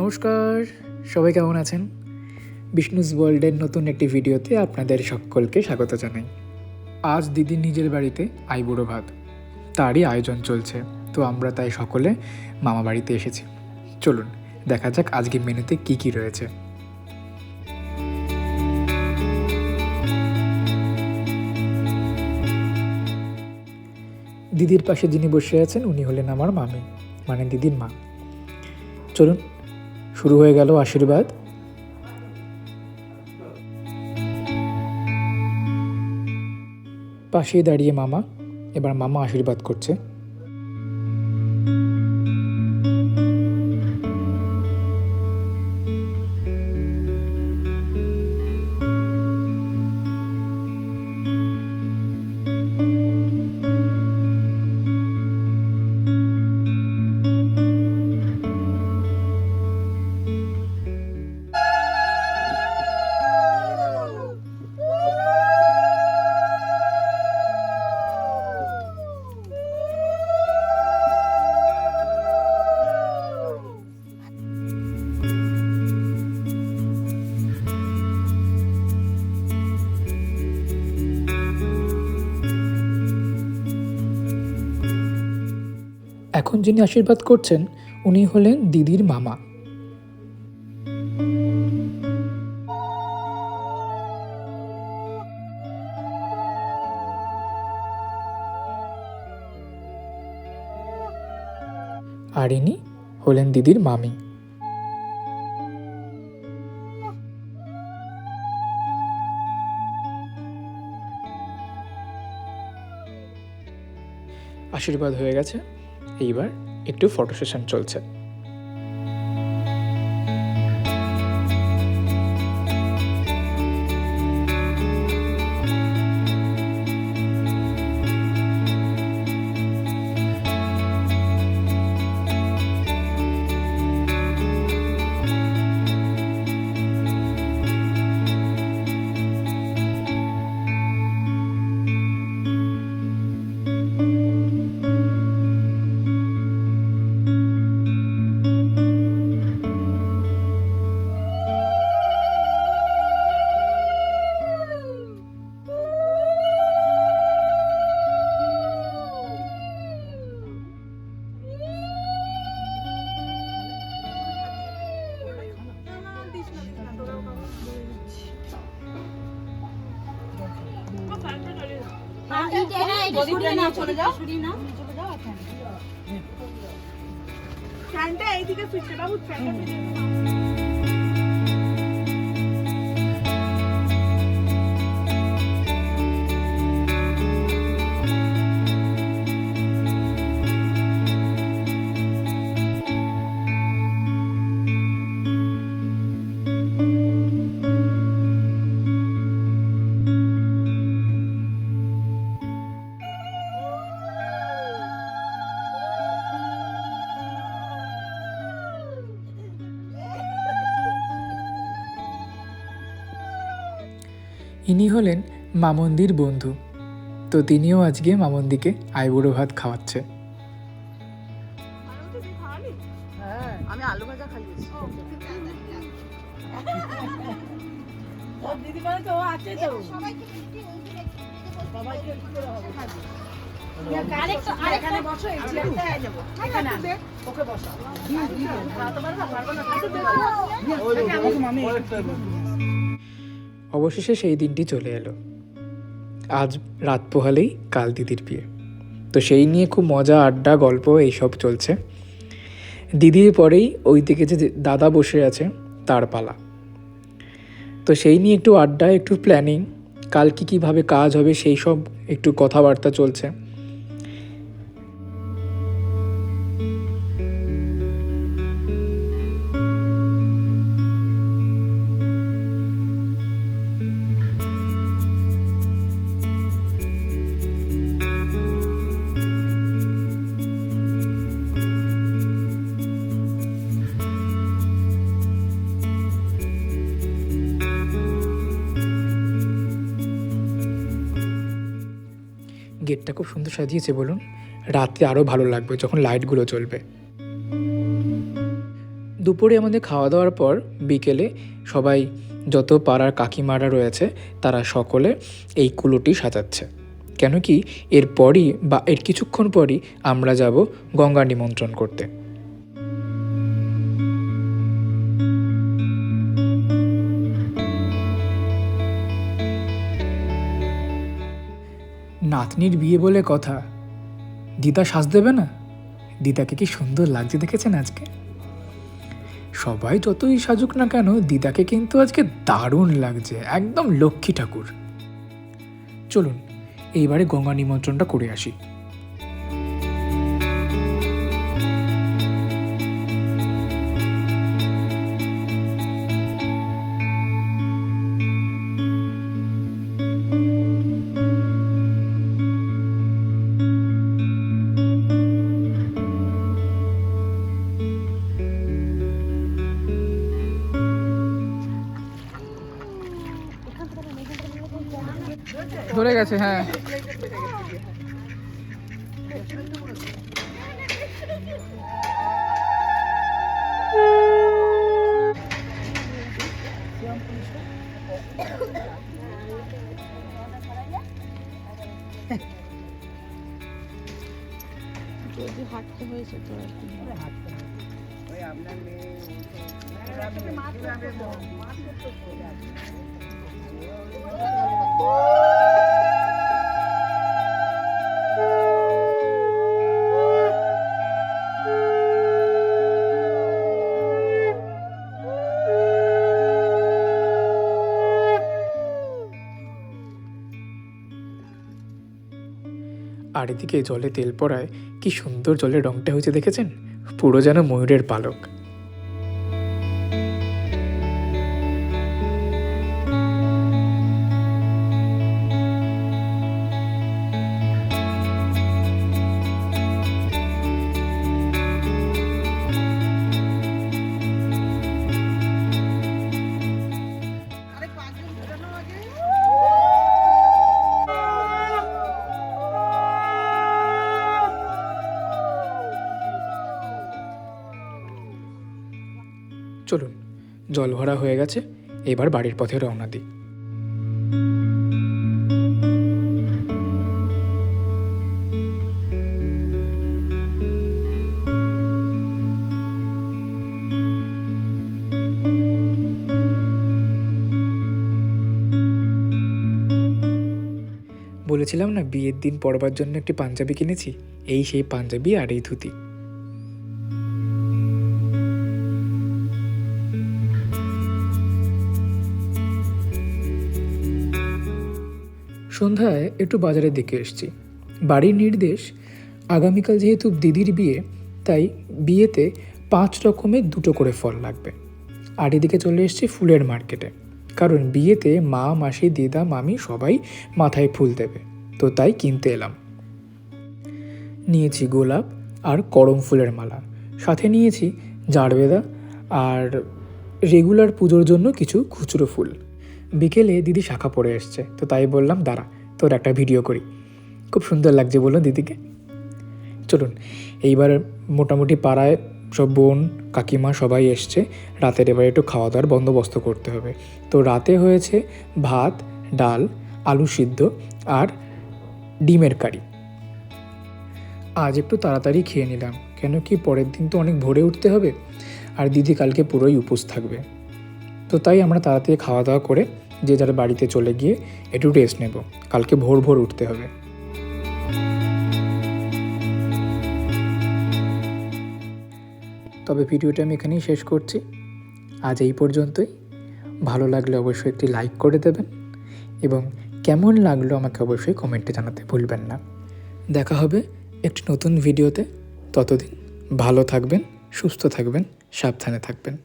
নমস্কার, সবাই কেমন আছেন? বিষ্ণুস ওয়ার্ল্ডের নতুন একটি ভিডিওতে আপনাদের সকলকে স্বাগত জানাই। আজ দিদির নিজের বাড়িতে আইবুড়ো ভাত, তারই আয়োজন চলছে। তো আমরা তাই সকলে মামা বাড়িতে এসেছি। চলুন দেখা যাক আজকে মেনুতে কি কি রয়েছে। দিদির পাশে যিনি বসে আছেন উনি হলেন আমার মামি, মানে দিদির মা। চলুন শুরু হয়ে গেল আশীর্বাদ। পাশেই দাঁড়িয়ে মামা, এবার মামা আশীর্বাদ করছে। এখন যিনি আশীর্বাদ করছেন উনি হলেন দিদির মামা। আর ইনি হলেন দিদির মামি। আশীর্বাদ হয়ে গেছে, এইবার একটু ফটো সেশন চলছে। ফ্যানটা এইদিকে সুইচটা বাবু, ফ্যানটা ইনি হলেন মামন্দির বন্ধু, তো তিনিও আজকে মামন্দিকে আইবুড়ো ভাত খাওয়াচ্ছে। আমি আলু ভাজা খাইয়েছি। ও দিদি বলে তো ও আছে তো সবাইকে কি করে হবে খাবি। আরেকখানে বসো, এই চেয়ারটা নেব এখানে ওকে বসা পারবো না। অবশেষে সেই দিনটি চলে এলো। আজ রাত পোহালেই কাল দিদির বিয়ে, তো সেই নিয়ে খুব মজা, আড্ডা, গল্প এইসব চলছে। দিদির পরেই ওই দিকে যে দাদা বসে আছে তার পালা, তো সেই নিয়ে একটু আড্ডা, একটু প্ল্যানিং, কাল কীভাবে কাজ হবে সেই সব একটু কথাবার্তা চলছে। গেটটা খুব সুন্দর সাজিয়েছে বলুন, রাতে আরও ভালো লাগবে যখন লাইটগুলো জ্বলবে। দুপুরে আমাদের খাওয়া দাওয়ার পর বিকেলে সবাই যত পাড়ার কাকিমারা রয়েছে তারা সকলে এই কুলোটি সাজাচ্ছে। কেন কি এর পরই বা এর কিছুক্ষণ পরই আমরা যাব গঙ্গা নিমন্ত্রণ করতে। নাতনির বিয়ে বলে কথা, দিদা সাজ দেবে না? দিদাকে কি সুন্দর লাগছে দেখেছেন আজকে? সবাই যতই সাজুক না কেন, দিদাকে কিন্তু আজকে দারুণ লাগছে, একদম লক্ষ্মী ঠাকুর। চলুন এইবারে গঙ্গা নিমন্ত্রণটা করে আসি। ধরে গেছে, হ্যাঁ। যদি হাঁটতে হয়েছে তো হাঁটতে ওই আপনার মেয়ে আর এদিকে জলে তেল পড়ায় কি সুন্দর জলের রংটা হয়েছে দেখেছেন? পুরো যেন ময়ূরের পালক। চলুন, জল ভরা হয়ে গেছে, এবার বাড়ির পথে রওনা দিই। বলেছিলাম না বিয়ের দিন পরবার জন্য একটি পাঞ্জাবি কিনেছি, এই সেই পাঞ্জাবি আর এই ধুতি। সন্ধ্যায় একটু বাজারের দিকে এসেছি। বাড়ির নির্দেশ, আগামীকাল যেহেতু দিদির বিয়ে, তাই বিয়েতে 5 রকমের 2টো করে ফল লাগবে। আর এদিকে চলে এসেছি ফুলের মার্কেটে, কারণ বিয়েতে মা, মাসি, দিদা, মামি সবাই মাথায় ফুল দেবে, তো তাই কিনতে এলাম। নিয়েছি গোলাপ আর করম ফুলের মালা, সাথে নিয়েছি জারবেদা আর রেগুলার পুজোর জন্য কিছু খুচরো ফুল। বিকেলে দিদি শাখা পড়ে এসছে, তো তাই বললাম দাঁড়া তোর একটা ভিডিও করি। খুব সুন্দর লাগছে বলুন দিদিকে। চলুন এইবার মোটামুটি পাড়ায় সব বোন কাকিমা সবাই এসছে, রাতের এবার একটু খাওয়া দাওয়ার বন্দোবস্ত করতে হবে। তো রাতে হয়েছে ভাত, ডাল, আলু সিদ্ধ আর ডিমের কারি। আজ একটু তাড়াতাড়ি খেয়ে নিলাম, কেন কি পরের দিন তো অনেক ভোরে উঠতে হবে, আর দিদি কালকে পুরোই উপোস থাকবে। তো তাই আমরা তাড়াতাড়ি খাওয়া দাওয়া করে যে যার বাড়িতে চলে গিয়ে একটু রেস্ট নেব, কালকে ভোর ভোর উঠতে হবে। তবে ভিডিওটা আমি এখানেই শেষ করছি, আজ এই পর্যন্তই। ভালো লাগলে অবশ্যই একটি লাইক করে দেবেন এবং কেমন লাগলো আমাকে অবশ্যই কমেন্টে জানাতে ভুলবেন না। দেখা হবে একটি নতুন ভিডিওতে, ততদিন ভালো থাকবেন, সুস্থ থাকবেন, সাবধানে থাকবেন।